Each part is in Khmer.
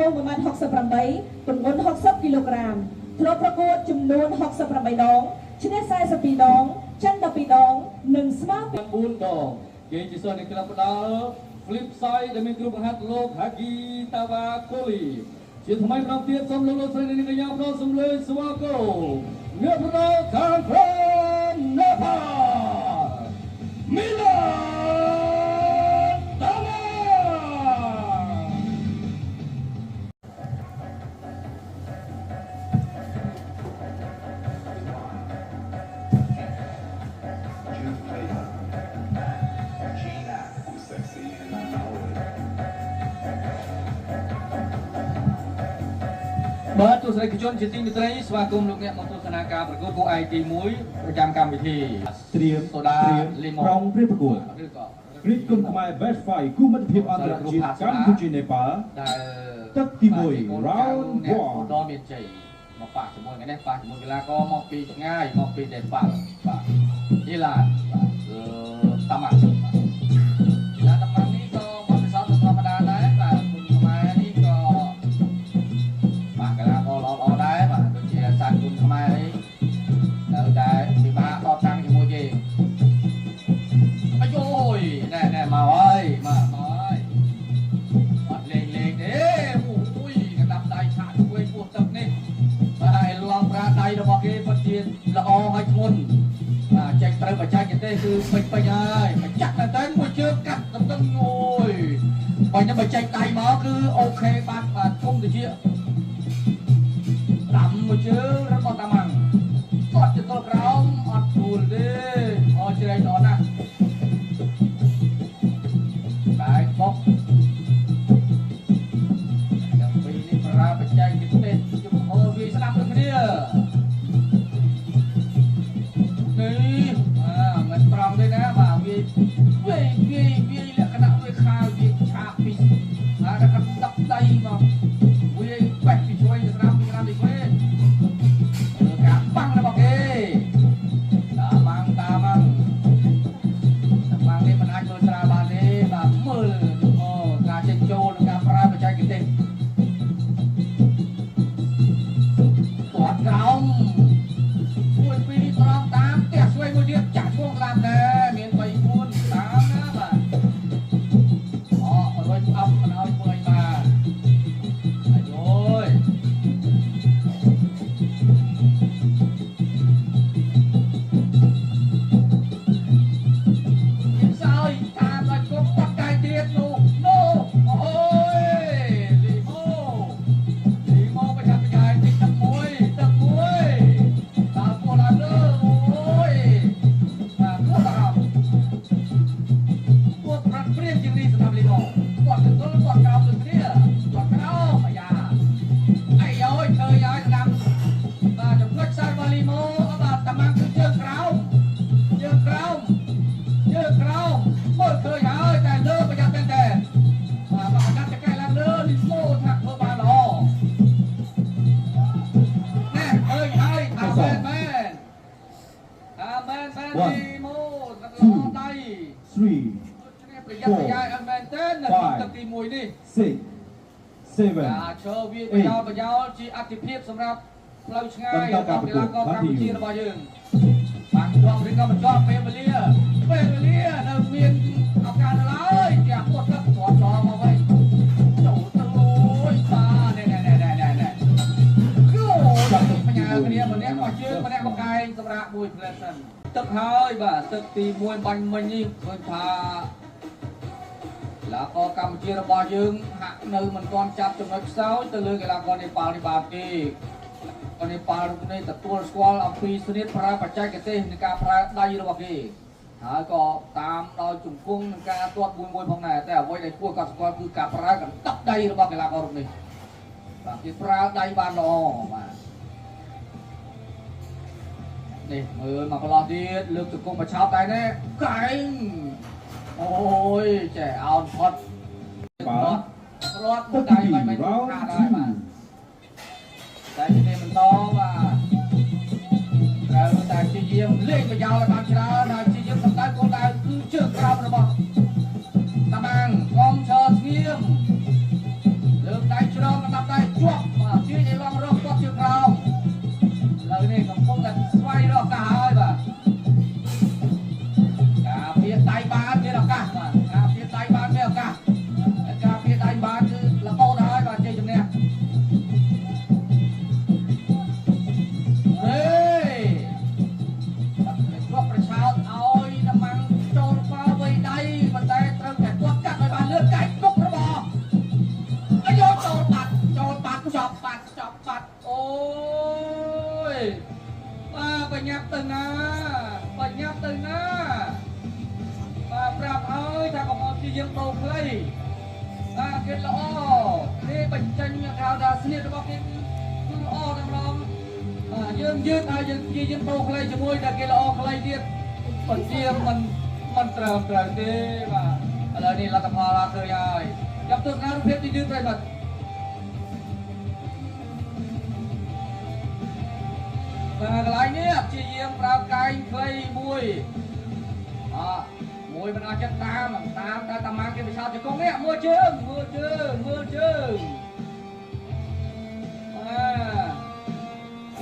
งประมาณ68 ទម្ងន់60 គីឡូក្រាមធ្លាប់ប្រកួតចំនួន68 ដងឈ្នះ42 ដងចាញ់12 ដងនិងស្មើ4 ដងគេជាសិស្សនៃក្លឹបផ្ដាល់ Flip Side ដែលមានគ្រូបង្ហាត់លោក Hagi Tawakoli ជាថ្មីម្ដងទៀតសូមលោកស្រីនាងកញ្ញាប្រុសសំឡេងស្វាគមន៍អ្នកប្រដាល់ខាងក្រុមនេប៉ាល់មីឡាបើទស្សនិកជនជាទីមេត្រីស្វាគមន៍លោកអ្នកមកទស្សនាការប្រកួតគូឯកទី1ប្រចាំកម្មវិធីត្រៀមសូដាលីម៉ុងក្រុងព្រះប្រកួតគ្រីកគុំខ្មែរ Best Fight គូមិត្តភាពអន្តរជាតិកម្ពុជានេប៉ាល់ដែលទឹកទី1 Round 1ដល់មានជ័យមកប៉ះជាមួយថ្ងៃនេះប៉ះជាមួយកីឡាករមកពីឆ្ងាយមកពីនេប៉ាល់បាទអ៊ីឡានបាទតាម៉ាតាម៉ានេះក៏មកពិសោធន៍ធម្មតាដែរបាទគុំខ្មែរនេះក៏បាទកីឡាករល្អៗដែរបាទដូចជាសាន់គុំខ្មែរនេះនៅតែពិបាកតតាំងជាមួយគេអាយយណែមកហើយមកហើយអត់លេងទេអូយកណ្ដាប់ដៃឆាកជួយពោះទឹកនេះបាទលងប្រាដៃរបស់គេពិតជាល្អហើយធ្ងន់បាទចេញត្រូវបច្ចេកទេសគឺពេញហើយបច្ចាក់តែមួយជើងកាត់ទៅអូយបើខ្ញុំបច្ចេកដៃមកគឺអូខេបាទគុំទៅជាដាំមួយជើងរបស់តាម៉ាំងគាត់ទៅទល់ក្រោមអត់ស្រួលទេអត់ជ្រែកដល់ណាបាយបុកយ៉ាងពីរនេះប្រើបច្ចេកទេសជំហរវាស្ដាប់ដូចគ្នានេះមិនត្រង់ទេណាបាទវាលក្ខណៈវាខាលវាឆាបពីដល់កាត់ដកដៃមកវាបេះពីជួយស្ដាប់ពីណាពីវិញការបាំងរបស់គេតាម៉ាំងនេះមិនអាចមើលស្រាលបានទេបាទមើលការចេញចូលនិងការប្រើបច្ចេកទេសគាត់ក្រោមមួយពីរត្រង់តាមផ្ទះស្វ័យមួយទៀតចាក់ឈ្មោះតាមដែរមាន3 4តាមណាបាទរួចអប់មិនឲ្យមើលបាទអាយយសើយតាមដល់គុំគាត់កាយទៀតនោះអូយលីម៉ូប្រចាំប្រចាំទីទឹកមួយដល់ពោះឡើងលើអូយបាទគាត់ដល់គាត់ប្រាក់ព្រៀងជាងនេះសម្រាប់លីម៉ូគាត់ទៅគាត់ក្រោមទៅគ្នាគាត់ក្រោមអាយ៉ាអាយយធ្វើឲ្យស្ដាប់បាទចំណុចខ្សែរបស់លីម៉ូបាទតាម៉ាំងគឺជើងក្រោមមើលឃើញហើយតែលើប្រយ័ត្នតែបាទបើកាត់ចកែឡើងលើលីម៉ូថាធ្វើបានល្អណែឃើញហើយថាមែនលីម៉ូល្អដៃ3 ប្រយ័ត្នប្រយែងអត់មែនទេនៅទឹកទី1នេះ6 7 ឈើវាប្រយោលជាអតិភិបសម្រាប់ផ្លូវឆ្ងាយរបស់កីឡាករកម្ពុជារបស់យើងបានជាប់ឬក៏មិនជាប់ពេលវេលានៅមានឱកាសនៅឡើយជាពោះទឹកស្វាត់ដល់មកវិញចូលទៅអូយបាទណែគឺបញ្ញាគ្នាម្នាក់មកជើងម្នាក់មកកែងសម្រាប់មួយផ្លែសិនទឹកហើយបាទទឹកទី1បាញ់មិញនេះឃើញថាកីឡាករកម្ពុជារបស់យើងហាក់នៅមិនទាន់ចាប់ចំណុចខ្សោយទៅលើកីឡាករនេប៉ាល់នេះបាទទេនេប៉ាល់នេះទទួលស្គាល់អំពីស្នៀតប្រើបច្ចេកទេសនៃការប្រើដៃរបស់គេហើយក៏តាមដោយជង្គង់នឹងការទាត់មួយផងដែរតែអ្វីដែលគួរកត់សម្គាល់គឺការប្រើកណ្ដប់ដៃរបស់កីឡាកររូបនេះបាទគេប្រើដៃបានល្អបាទនេះមើលមកកន្លោះទៀតលើកជង្គង់បឆោតតែនេះកែងអូយចេះអោនផុតរត់មួយដៃមិនខាតហើយបាទតែគេបន្តបាទត្រូវតែជាយាមលេងប្រយោលឲ្យបានច្រើនហើយជាយាមសម្ដៅគោលដៅគឺជើងក្រោមរបស់តាម៉ាំងកងឈរស្ងៀមលើកដៃជ្រងដល់ ปัดโอ้ยปัญญาตึงนะปราบเอ้ยถ้าก็มองที่ยังโตเลยเกล็ดละอ้อนี่เป็นจันทร์ข่าวดาเสียระบบนี้คืออ้อน้องยืนยังโตเลยจะมวยแต่เกล็ดละอ้อเลยเดียดปัจเจียมันเติมดีว่าอะไรนี่รัฐพาราเคยยายยับตัวงานเพชรที่ยืนไปหมดอะไรเนี่ยจีเยี่ยมปราบไก่เคยมวยมวยมันอาจจะตามมาเก็บไปชาวจะกงเนี่ยมือเชิงน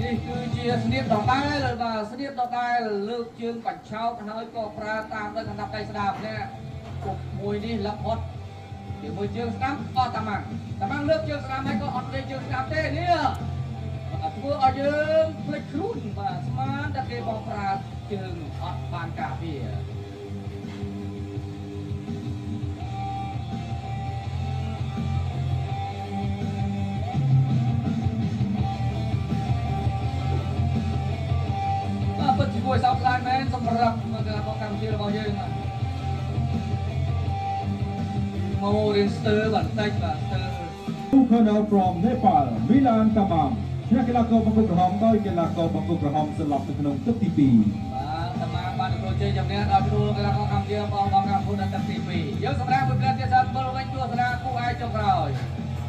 ี่คือเชียร์สเนียบดอกไม้เลยว่าสเนียบดอกไม้เลือกเชิงปัดเช้าทั้งนั้นก็ปราตามด้วยกันดับไก่สดาบเนี่ยกบมวยนี่รับพอดเดี๋ยวมวยเชิงสนามก็ตามมาเลือกเชิงสนามให้ก็อดเลยเชิงสนามเต้เนี่ยเพื่อเอาเยิงพลิกครุ่นมาสมานตะเกียบปราเชิงอดปานกาเบียเปิดที่บวยซับไลน์แมนสำหรับมาการป้องกันที่เราบอกยังโมเรนสเตอร์บันเต็กบันเตอร์ Colonel from Nepal Milan Tamam ชนะกีฬากรบางกอกกระหำដោយกีฬากរបางកอกក្រហមសន្លប់នៅក្នុងទឹកទី2បាទបានទទួលជ័យជំនះដល់គ្រូកីឡាករកម្ពុជាបងកម្ពុជានៅទឹកទី2យើងសម្រាប់ប្រកបជាសាស្ត្របលវិញទស្សនាគូឯចុងក្រោយ